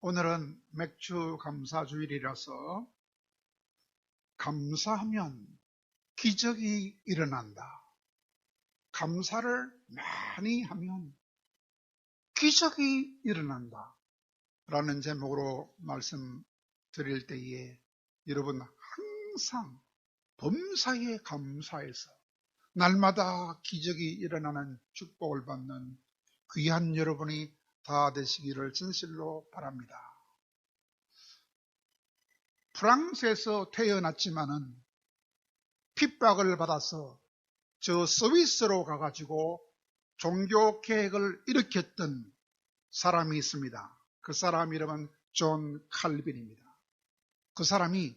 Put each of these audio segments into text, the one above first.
오늘은 맥주 감사 주일이라서 감사하면 기적이 일어난다. 감사를 많이 하면 기적이 일어난다. 라는 제목으로 말씀드릴 때에 여러분 항상 범사에 감사해서 날마다 기적이 일어나는 축복을 받는 귀한 여러분이 다 되시기를 진실로 바랍니다. 프랑스에서 태어났지만은 핍박을 받아서 저 스위스로 가가지고 종교 개혁을 일으켰던 사람이 있습니다. 그 사람 이름은 존 칼빈입니다. 그 사람이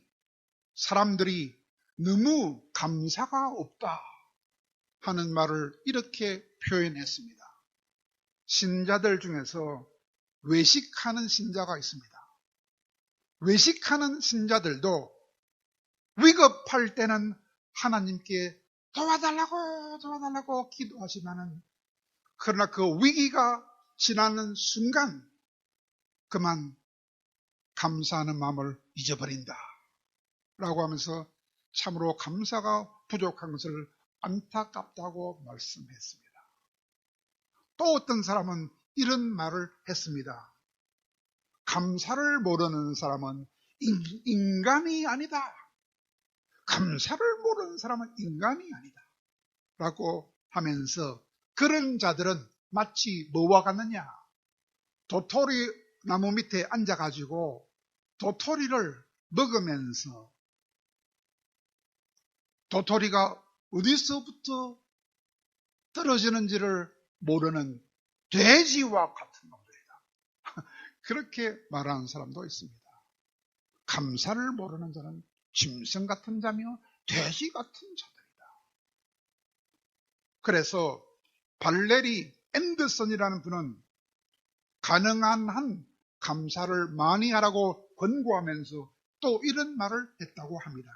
사람들이 너무 감사가 없다 하는 말을 이렇게 표현했습니다. 신자들 중에서 외식하는 신자가 있습니다. 외식하는 신자들도 위급할 때는 하나님께 도와달라고 기도하지만은 그러나 그 위기가 지나는 순간 그만 감사하는 마음을 잊어버린다 라고 하면서 참으로 감사가 부족한 것을 안타깝다고 말씀했습니다. 또 어떤 사람은 이런 말을 했습니다. 감사를 모르는 사람은 인간이 아니다. 감사를 모르는 사람은 인간이 아니다. 라고 하면서 그런 자들은 마치 뭐와 같느냐. 도토리 나무 밑에 앉아가지고 도토리를 먹으면서 도토리가 어디서부터 떨어지는지를 모르는 돼지와 같은 놈들이다. 그렇게 말하는 사람도 있습니다. 감사를 모르는 자는 짐승 같은 자며 돼지 같은 자들이다. 그래서 발레리 앤더슨이라는 분은 가능한 한 감사를 많이 하라고 권고하면서 또 이런 말을 했다고 합니다.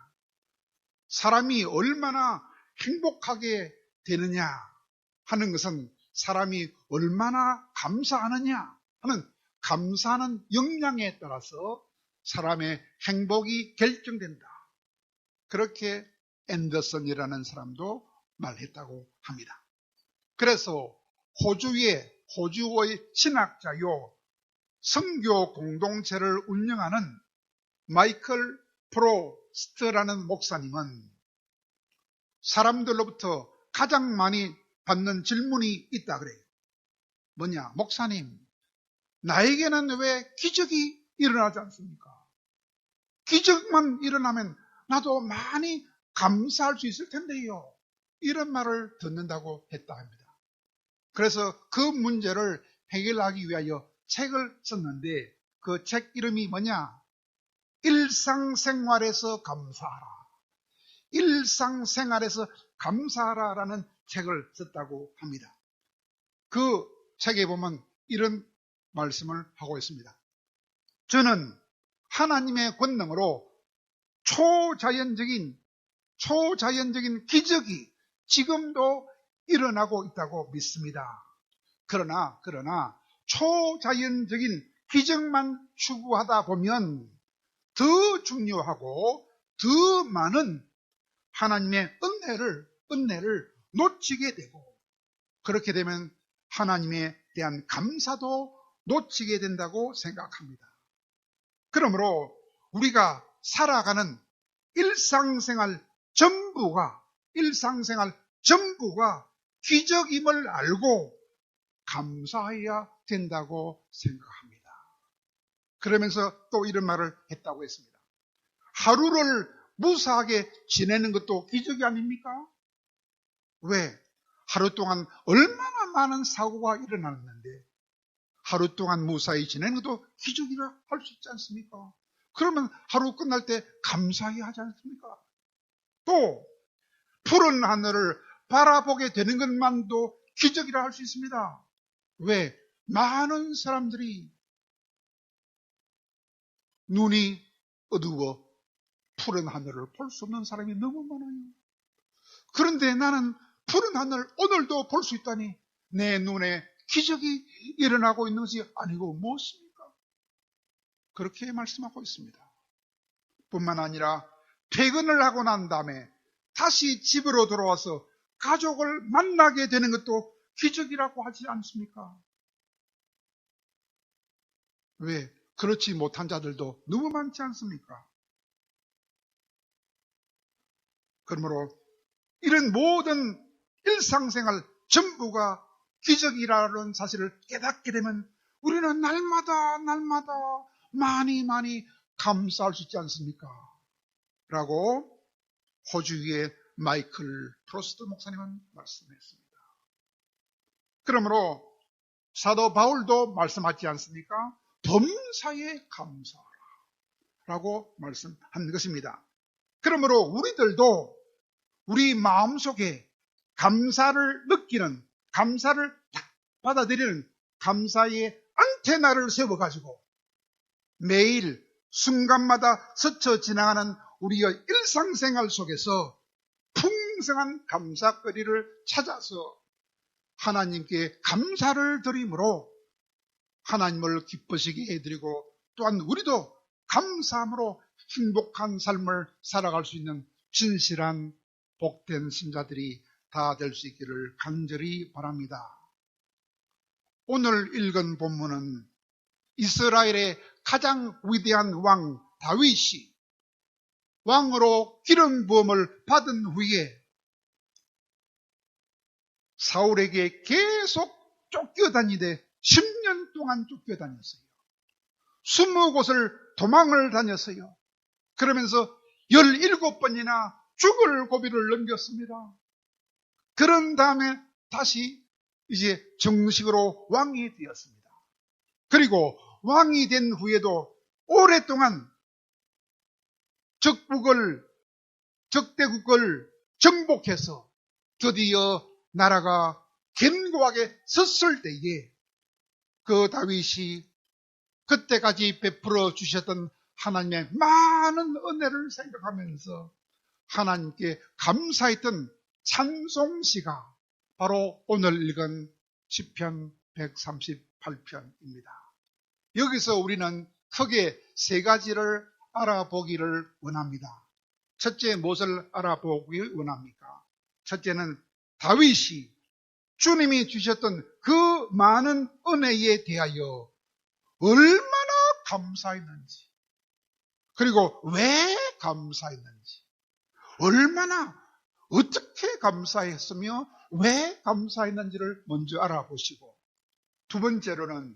사람이 얼마나 행복하게 되느냐 하는 것은 사람이 얼마나 감사하느냐 하는 감사하는 역량에 따라서 사람의 행복이 결정된다. 그렇게 앤더슨이라는 사람도 말했다고 합니다. 그래서 호주의 신학자요 선교 공동체를 운영하는 마이클 프로스트라는 목사님은 사람들로부터 가장 많이 받는 질문이 있다 그래요. 뭐냐? 목사님, 나에게는 왜 기적이 일어나지 않습니까? 기적만 일어나면 나도 많이 감사할 수 있을 텐데요. 이런 말을 듣는다고 했다 합니다. 그래서 그 문제를 해결하기 위하여 책을 썼는데 그 책 이름이 뭐냐? 일상생활에서 감사하라. 일상생활에서 감사하라라는 책을 썼다고 합니다. 그 책에 보면 이런 말씀을 하고 있습니다. 저는 하나님의 권능으로 초자연적인 기적이 지금도 일어나고 있다고 믿습니다. 그러나 초자연적인 기적만 추구하다 보면 더 중요하고 더 많은 하나님의 은혜를 놓치게 되고 그렇게 되면 하나님에 대한 감사도 놓치게 된다고 생각합니다. 그러므로 우리가 살아가는 일상생활 전부가 기적임을 알고 감사해야 된다고 생각합니다. 그러면서 또 이런 말을 했다고 했습니다. 하루를 무사하게 지내는 것도 기적이 아닙니까? 왜? 하루 동안 얼마나 많은 사고가 일어났는데 하루 동안 무사히 지내는 것도 기적이라 할 수 있지 않습니까? 그러면 하루 끝날 때 감사해야 하지 않습니까? 또 푸른 하늘을 바라보게 되는 것만도 기적이라 할 수 있습니다. 왜? 많은 사람들이 눈이 어두워 푸른 하늘을 볼 수 없는 사람이 너무 많아요. 그런데 나는 푸른 하늘 오늘도 볼 수 있다니 내 눈에 기적이 일어나고 있는 것이 아니고 무엇입니까? 그렇게 말씀하고 있습니다. 뿐만 아니라 퇴근을 하고 난 다음에 다시 집으로 돌아와서 가족을 만나게 되는 것도 기적이라고 하지 않습니까? 왜? 그렇지 못한 자들도 너무 많지 않습니까? 그러므로 이런 모든 일상생활 전부가 기적이라는 사실을 깨닫게 되면 우리는 날마다 많이 감사할 수 있지 않습니까? 라고 호주의 마이클 프로스트 목사님은 말씀했습니다. 그러므로 사도 바울도 말씀하지 않습니까? 범사에 감사하라 라고 말씀한 것입니다. 그러므로 우리들도 우리 마음속에 감사를 느끼는, 감사를 받아들이는 감사의 안테나를 세워가지고 매일 순간마다 스쳐 지나가는 우리의 일상생활 속에서 풍성한 감사거리를 찾아서 하나님께 감사를 드림으로 하나님을 기쁘시게 해드리고 또한 우리도 감사함으로 행복한 삶을 살아갈 수 있는 진실한 복된 신자들이 다 될 수 있기를 간절히 바랍니다. 오늘 읽은 본문은 이스라엘의 가장 위대한 왕 다윗이 왕으로 기름 부음을 받은 후에 사울에게 계속 쫓겨다니되 10년 동안 쫓겨다녔어요. 20곳을 도망을 다녔어요. 그러면서 17번이나 죽을 고비를 넘겼습니다. 그런 다음에 다시 이제 정식으로 왕이 되었습니다. 그리고 왕이 된 후에도 오랫동안 적대국을 정복해서 드디어 나라가 견고하게 섰을 때에 그 다윗이 그때까지 베풀어 주셨던 하나님의 많은 은혜를 생각하면서 하나님께 감사했던 찬송시가 바로 오늘 읽은 시편 138편입니다. 여기서 우리는 크게 세 가지를 알아보기를 원합니다. 첫째, 무엇을 알아보기 원합니까? 첫째는 다윗이 주님이 주셨던 그 많은 은혜에 대하여 얼마나 감사했는지, 그리고 왜 감사했는지, 얼마나 어떻게 감사했으며 왜 감사했는지를 먼저 알아보시고, 두 번째로는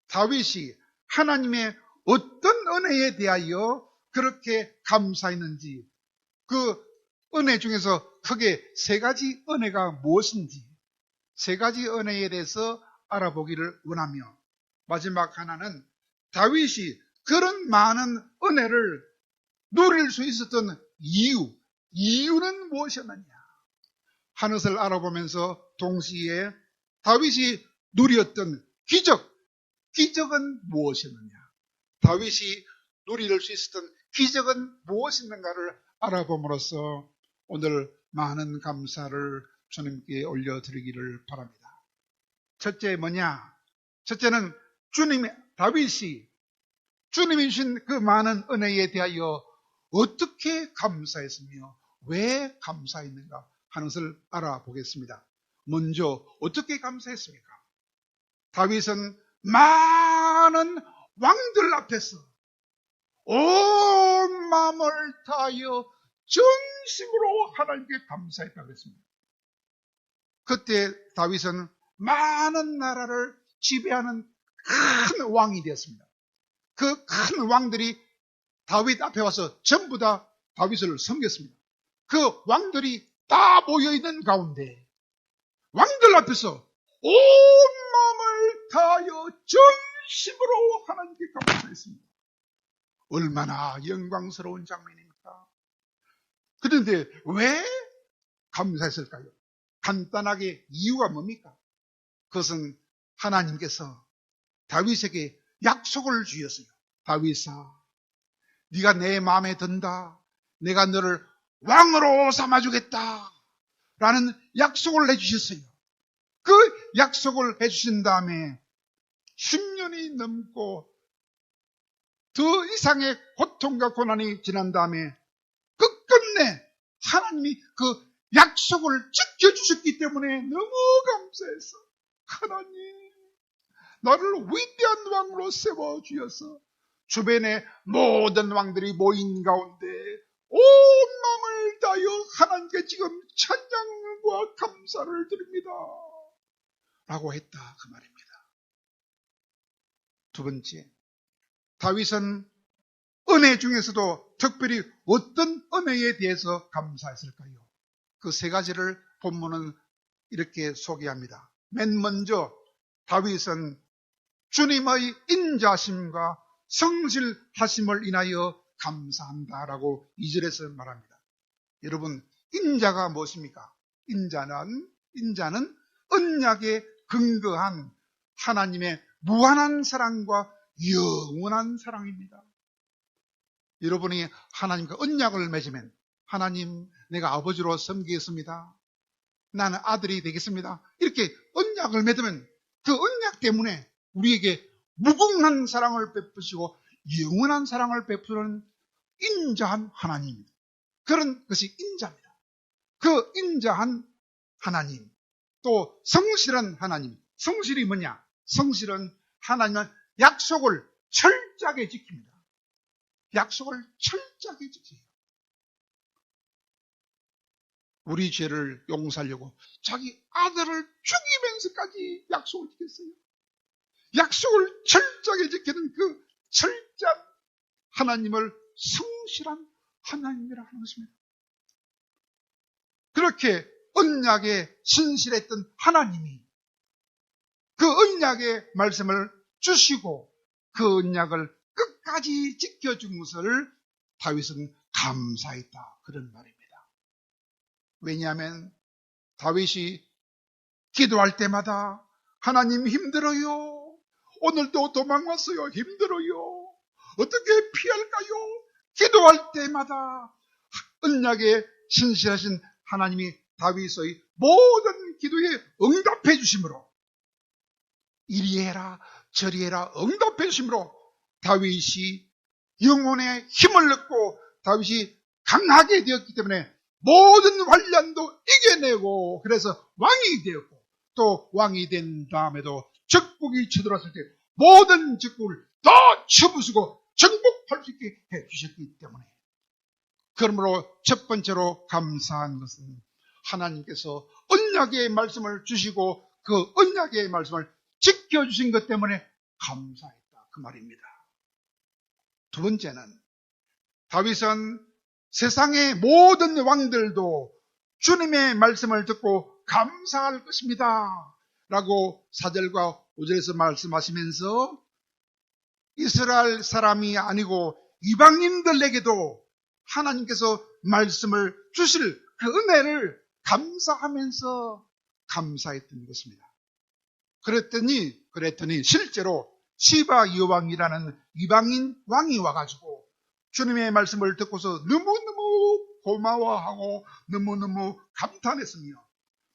다윗이 하나님의 어떤 은혜에 대하여 그렇게 감사했는지, 그 은혜 중에서 크게 세 가지 은혜가 무엇인지 세 가지 은혜에 대해서 알아보기를 원하며, 마지막 하나는 다윗이 그런 많은 은혜를 누릴 수 있었던 이유는 무엇이었느냐 하는 것을 알아보면서 동시에 다윗이 누렸던 기적은 무엇이었느냐, 다윗이 누릴 수 있었던 기적은 무엇인가를 알아봄으로써 오늘 많은 감사를 주님께 올려드리기를 바랍니다. 첫째 뭐냐? 첫째는 다윗이 주님이 주신 그 많은 은혜에 대하여 어떻게 감사했으며 왜 감사했는가 하는 것을 알아보겠습니다. 먼저 어떻게 감사했습니까? 다윗은 많은 왕들 앞에서 온 마음을 다하여 전심으로 하나님께 감사했다고 했습니다. 그때 다윗은 많은 나라를 지배하는 큰 왕이 되었습니다. 그 큰 왕들이 다윗 앞에 와서 전부 다 다윗을 섬겼습니다. 그 왕들이 다 모여있는 가운데 왕들 앞에서 온 마음을 다하여 전심으로 하나님께 감사했습니다. 얼마나 영광스러운 장면입니까? 그런데 왜 감사했을까요? 간단하게 이유가 뭡니까? 그것은 하나님께서 다윗에게 약속을 주셨어요. 다윗아, 네가 내 마음에 든다. 내가 너를 왕으로 삼아주겠다. 라는 약속을 해주셨어요. 그 약속을 해주신 다음에 10년이 넘고 더 이상의 고통과 고난이 지난 다음에 끝끝내 하나님이 그 약속을 지켜주셨기 때문에 너무 감사해서 하나님 나를 위대한 왕으로 세워주셔서 주변에 모든 왕들이 모인 가운데 온 마음을 다하여 하나님께 지금 찬양과 감사를 드립니다 라고 했다 그 말입니다. 두 번째, 다윗은 은혜 중에서도 특별히 어떤 은혜에 대해서 감사했을까요? 그 세 가지를 본문은 이렇게 소개합니다. 맨 먼저 다윗은 주님의 인자심과 성실하심을 인하여 감사한다라고 2절에서 말합니다. 여러분, 인자가 무엇입니까? 인자는 언약에 근거한 하나님의 무한한 사랑과 영원한 사랑입니다. 여러분이 하나님과 언약을 맺으면 하나님 내가 아버지로 섬기겠습니다. 나는 아들이 되겠습니다. 이렇게 언약을 맺으면 그 언약 때문에 우리에게 무궁한 사랑을 베푸시고 영원한 사랑을 베푸는 인자한 하나님입니다. 그런 것이 인자입니다. 그 인자한 하나님, 또 성실한 하나님. 성실이 뭐냐? 성실은 하나님은 약속을 철저하게 지킵니다. 약속을 철저하게 지켜요. 우리 죄를 용서하려고 자기 아들을 죽이면서까지 약속을 지켰어요. 약속을 철저하게 지키는 그 철저한 하나님을 성실한 하나님이라 하는 것입니다. 그렇게 언약에 신실했던 하나님이 그 언약의 말씀을 주시고 그 언약을 끝까지 지켜준 것을 다윗은 감사했다. 그런 말입니다. 왜냐하면 다윗이 기도할 때마다 하나님 힘들어요. 오늘도 도망왔어요. 힘들어요. 어떻게 피할까요? 기도할 때마다 언약에 신실하신 하나님이 다윗의 모든 기도에 응답해 주심으로 이리 해라 저리 해라 응답해 주심으로 다윗이 영혼의 힘을 얻고 다윗이 강하게 되었기 때문에 모든 환난도 이겨내고 그래서 왕이 되었고 또 왕이 된 다음에도 적국이 쳐들어왔을 때 모든 적국을 다 쳐부수고 정복할 수 있게 해주셨기 때문에 그러므로 첫 번째로 감사한 것은 하나님께서 언약의 말씀을 주시고 그 언약의 말씀을 지켜주신 것 때문에 감사했다 그 말입니다. 두 번째는 다윗은 세상의 모든 왕들도 주님의 말씀을 듣고 감사할 것입니다 라고 4절과 5절에서 말씀하시면서 이스라엘 사람이 아니고 이방인들에게도 하나님께서 말씀을 주실 그 은혜를 감사하면서 감사했던 것입니다. 그랬더니 실제로 시바 여왕이라는 이방인 왕이 와가지고 주님의 말씀을 듣고서 너무너무 고마워하고 너무너무 감탄했으며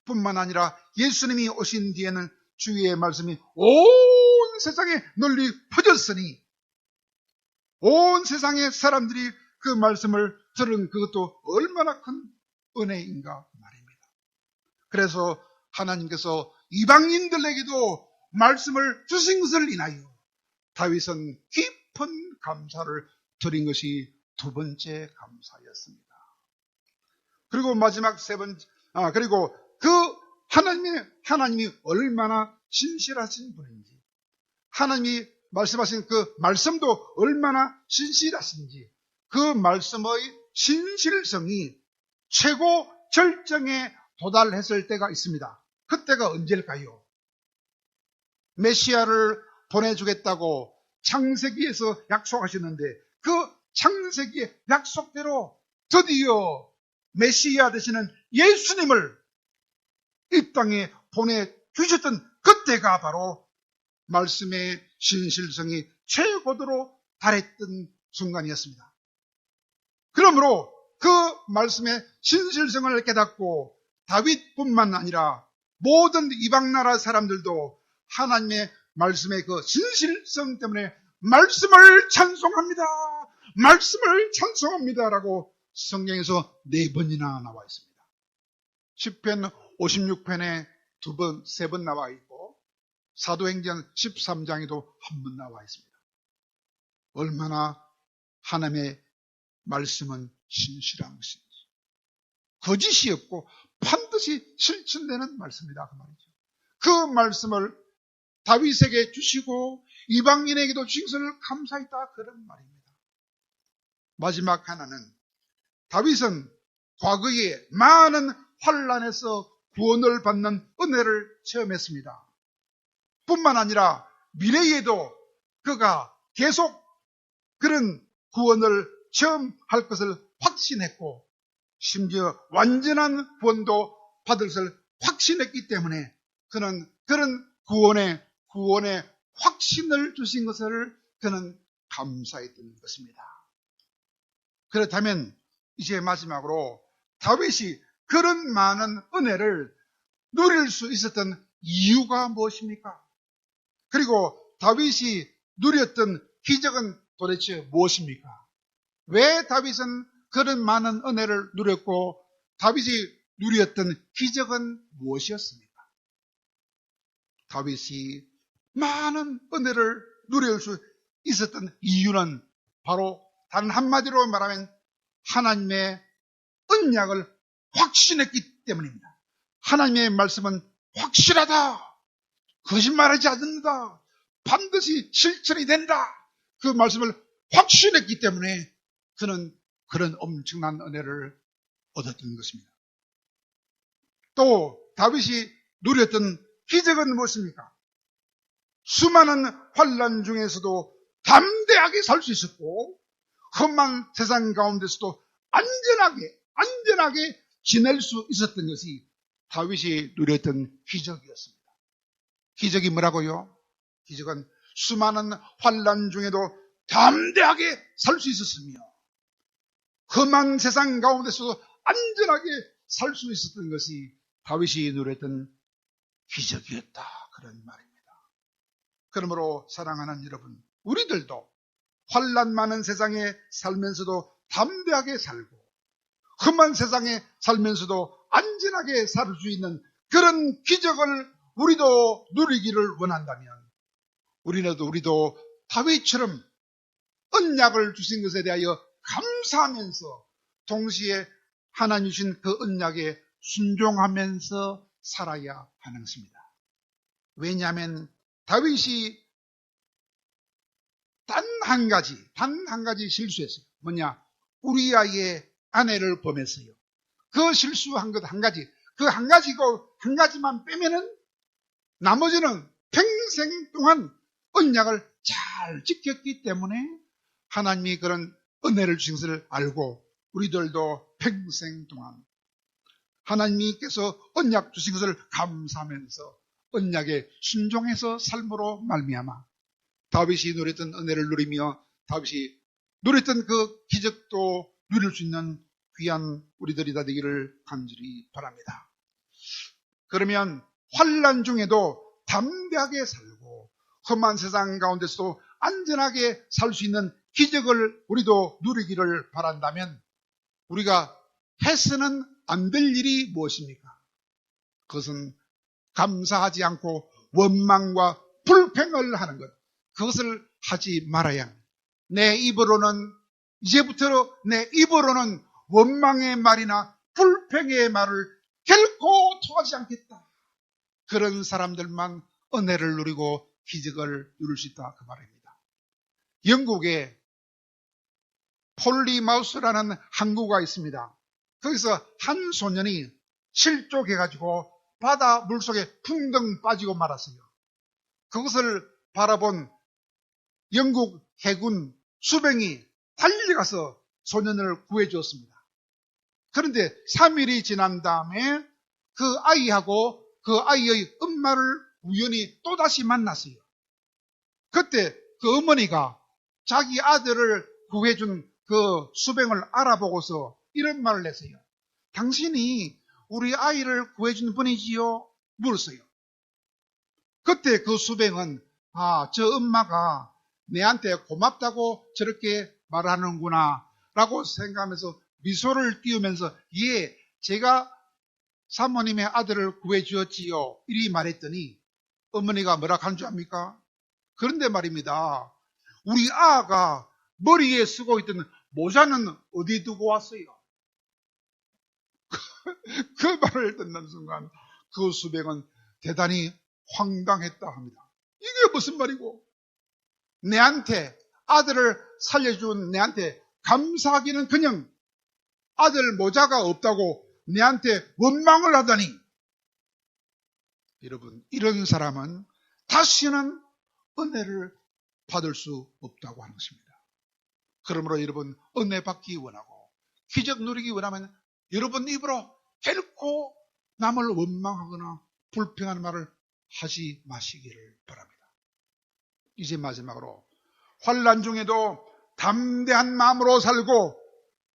뿐만 아니라 예수님이 오신 뒤에는 주의 말씀이 온 세상에 널리 퍼졌으니 온 세상의 사람들이 그 말씀을 들은 그것도 얼마나 큰 은혜인가 말입니다. 그래서 하나님께서 이방인들에게도 말씀을 주신 것을 인하여 다윗은 깊은 감사를 드린 것이 두 번째 감사였습니다. 그리고 마지막 세 번째, 그리고 그 하나님이 얼마나 신실하신 분인지, 하나님이 말씀하신 그 말씀도 얼마나 신실하신지, 그 말씀의 신실성이 최고 절정에 도달했을 때가 있습니다. 그때가 언제일까요? 메시아를 보내주겠다고 창세기에서 약속하셨는데 그 창세기의 약속대로 드디어 메시아 되시는 예수님을 이 땅에 보내주셨던 그때가 바로 말씀의 신실성이 최고도로 달했던 순간이었습니다. 그러므로 그 말씀의 신실성을 깨닫고 다윗뿐만 아니라 모든 이방나라 사람들도 하나님의 말씀의 그 신실성 때문에 말씀을 찬송합니다. 말씀을 찬송합니다라고 성경에서 4번이나 나와 있습니다. 시편 56편에 2번, 3번 나와 있고 사도행전 13장에도 1번 나와 있습니다. 얼마나 하나님의 말씀은 신실한 것인지, 거짓이 없고 반드시 실천되는 말씀이다 그 말이죠. 그 말씀을 다윗에게 주시고 이방인에게도 주신 것을 감사했다 그런 말입니다. 마지막 하나는 다윗은 과거에 많은 환난에서 구원을 받는 은혜를 체험했습니다. 뿐만 아니라 미래에도 그가 계속 그런 구원을 체험할 것을 확신했고 심지어 완전한 구원도 받을 것을 확신했기 때문에 그는 그런 구원의 확신을 주신 것을 그는 감사했던 것입니다. 그렇다면 이제 마지막으로 다윗이 그런 많은 은혜를 누릴 수 있었던 이유가 무엇입니까? 그리고 다윗이 누렸던 기적은 도대체 무엇입니까? 왜 다윗은 그런 많은 은혜를 누렸고 다윗이 누렸던 기적은 무엇이었습니까? 다윗이 많은 은혜를 누릴 수 있었던 이유는 바로 단 한마디로 말하면 하나님의 언약을 확신했기 때문입니다. 하나님의 말씀은 확실하다. 거짓말하지 않는다. 반드시 실천이 된다. 그 말씀을 확신했기 때문에 그는 그런 엄청난 은혜를 얻었던 것입니다. 또 다윗이 누렸던 기적은 무엇입니까? 수많은 환난 중에서도 담대하게 살 수 있었고 험한 세상 가운데서도 안전하게 지낼 수 있었던 것이 다윗이 누렸던 기적이었습니다. 기적이 뭐라고요? 기적은 수많은 환난 중에도 담대하게 살 수 있었으며 험한 세상 가운데서도 안전하게 살 수 있었던 것이 다윗이 누렸던 기적이었다 그런 말입니다. 그러므로 사랑하는 여러분, 우리들도 환난 많은 세상에 살면서도 담대하게 살고 험한 세상에 살면서도 안전하게 살 수 있는 그런 기적을 우리도 누리기를 원한다면 우리도 다윗처럼 언약을 주신 것에 대하여 감사하면서 동시에 하나님 주신 그 언약에 순종하면서 살아야 하는 것입니다. 왜냐하면 다윗이 단 한 가지 실수했어요. 뭐냐? 우리아의 아내를 범했어요. 그 실수한 것 한 가지, 그 한 가지만 빼면은 나머지는 평생 동안 언약을 잘 지켰기 때문에 하나님이 그런 은혜를 주신 것을 알고 우리들도 평생 동안 하나님께서 언약 주신 것을 감사하면서 언약에 순종해서 삶으로 말미암아 다윗이 누렸던 은혜를 누리며 다윗이 누렸던 그 기적도 누릴 수 있는 귀한 우리들이 다 되기를 간절히 바랍니다. 그러면 환난 중에도 담대하게 살고 험한 세상 가운데서도 안전하게 살 수 있는 기적을 우리도 누리기를 바란다면 우리가 해서는 안 될 일이 무엇입니까? 그것은 감사하지 않고 원망과 불평을 하는 것, 그것을 하지 말아야 합니다. 이제부터 내 입으로는 원망의 말이나 불평의 말을 결코 토하지 않겠다. 그런 사람들만 은혜를 누리고 기적을 누릴 수 있다 그 말입니다. 영국에 폴리마우스라는 항구가 있습니다. 거기서 한 소년이 실족해가지고 바다 물속에 풍덩 빠지고 말았어요. 그것을 바라본 영국 해군 수병이 달려가서 소년을 구해주었습니다. 그런데 3일이 지난 다음에 그 아이하고 그 아이의 엄마를 우연히 또다시 만났어요. 그때 그 어머니가 자기 아들을 구해준 그 수병을 알아보고서 이런 말을 했어요. 당신이 우리 아이를 구해준 분이지요? 물었어요. 그때 그 수병은 저 엄마가 내한테 고맙다고 저렇게 말하는구나 라고 생각하면서 미소를 띄우면서 예, 제가 사모님의 아들을 구해주었지요 이리 말했더니 어머니가 뭐라 하는 줄 압니까? 그런데 말입니다. 우리 아가 머리에 쓰고 있던 모자는 어디 두고 왔어요? 그 말을 듣는 순간 그 수백은 대단히 황당했다 합니다. 이게 무슨 말이고? 내한테 아들을 살려준 내한테 감사하기는 그냥 아들 모자가 없다고 내한테 원망을 하다니. 여러분, 이런 사람은 다시는 은혜를 받을 수 없다고 하는 것입니다. 그러므로 여러분, 은혜 받기 원하고 기적 누리기 원하면 여러분 입으로 결코 남을 원망하거나 불평하는 말을 하지 마시기를 바랍니다. 이제 마지막으로 환난 중에도 담대한 마음으로 살고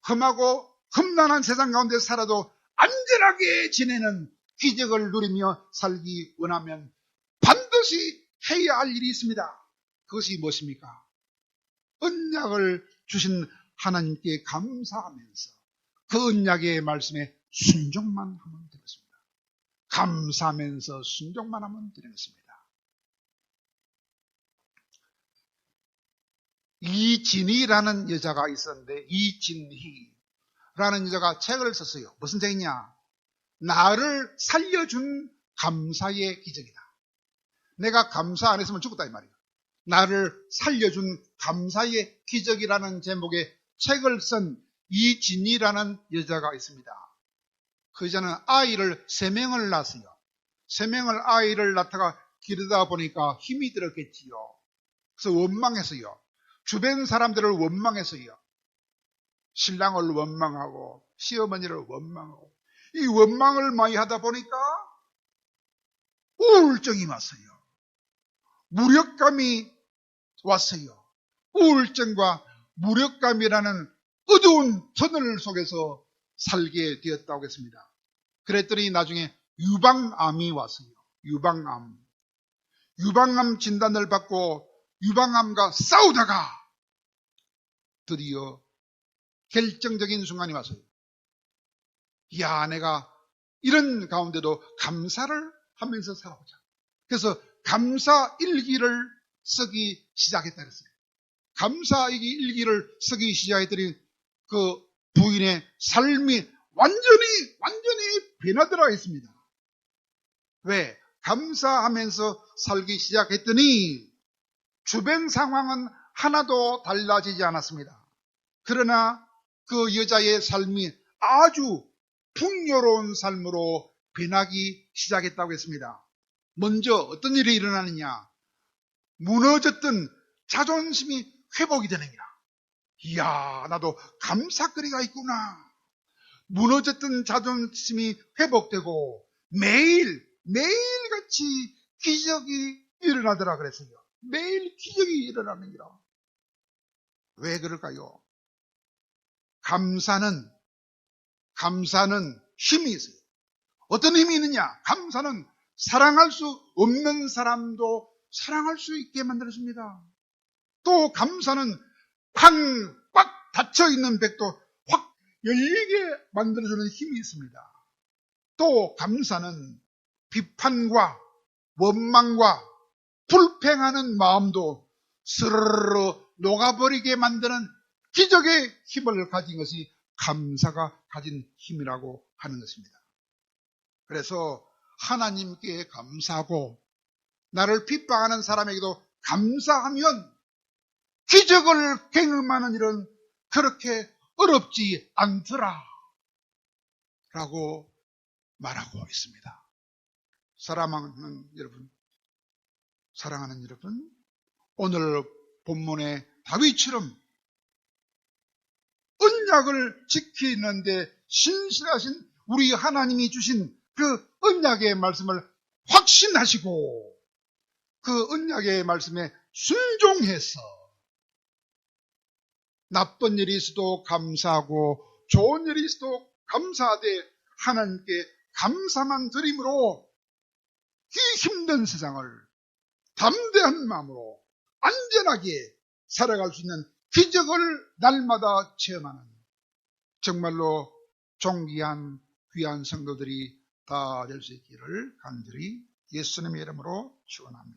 험하고 험난한 세상 가운데 살아도 안전하게 지내는 기적을 누리며 살기 원하면 반드시 해야 할 일이 있습니다. 그것이 무엇입니까? 언약을 주신 하나님께 감사하면서 그 언약의 말씀에 순종만 하면 되겠습니다. 감사하면서 순종만 하면 되겠습니다. 이진희라는 여자가 있었는데 이진희라는 여자가 책을 썼어요. 무슨 책이냐? 나를 살려준 감사의 기적이다. 내가 감사 안 했으면 죽었다 이 말이에요. 나를 살려준 감사의 기적이라는 제목의 책을 쓴 이진희라는 여자가 있습니다. 그 여자는 아이를 3명을 낳았어요. 3명을 아이를 낳다가 기르다 보니까 힘이 들었겠지요. 그래서 원망했어요. 주변 사람들을 원망했어요. 신랑을 원망하고 시어머니를 원망하고 이 원망을 많이 하다 보니까 우울증이 왔어요. 무력감이 왔어요. 우울증과 무력감이라는 어두운 터널 속에서 살게 되었다고 했습니다. 그랬더니 나중에 유방암이 왔어요. 유방암 진단을 받고 유방암과 싸우다가 드디어 결정적인 순간이 왔어요. 이야, 내가 이런 가운데도 감사를 하면서 살아보자. 그래서 감사 일기를 쓰기 시작했다 그랬어요. 감사 일기를 쓰기 시작했더니 그 부인의 삶이 완전히 변하더라 했습니다. 왜? 감사하면서 살기 시작했더니 주변 상황은 하나도 달라지지 않았습니다. 그러나 그 여자의 삶이 아주 풍요로운 삶으로 변하기 시작했다고 했습니다. 먼저 어떤 일이 일어나느냐? 무너졌던 자존심이 회복이 되느니라. 이야, 나도 감사거리가 있구나. 무너졌던 자존심이 회복되고 매일같이 기적이 일어나더라 그랬어요. 매일 기적이 일어나느니라. 왜 그럴까요? 감사는 힘이 있어요. 어떤 힘이 있느냐? 감사는 사랑할 수 없는 사람도 사랑할 수 있게 만들어줍니다. 또 감사는 꽉 닫혀있는 벽도 확 열리게 만들어주는 힘이 있습니다. 또 감사는 비판과 원망과 불평하는 마음도 스르르 녹아버리게 만드는 기적의 힘을 가진 것이 감사가 가진 힘이라고 하는 것입니다. 그래서 하나님께 감사하고 나를 핍박하는 사람에게도 감사하면 기적을 경험하는 일은 그렇게 어렵지 않더라 라고 말하고 있습니다. 사랑하는 여러분, 오늘 본문의 다윗처럼 언약을 지키는데 신실하신 우리 하나님이 주신 그 언약의 말씀을 확신하시고 그 언약의 말씀에 순종해서 나쁜 일이 있어도 감사하고 좋은 일이 있어도 감사하되 하나님께 감사만 드림으로 이 힘든 세상을 담대한 마음으로 안전하게 살아갈 수 있는 기적을 날마다 체험하는 정말로 존귀한 귀한 성도들이 다 될 수 있기를 간절히 예수님의 이름으로 축원합니다.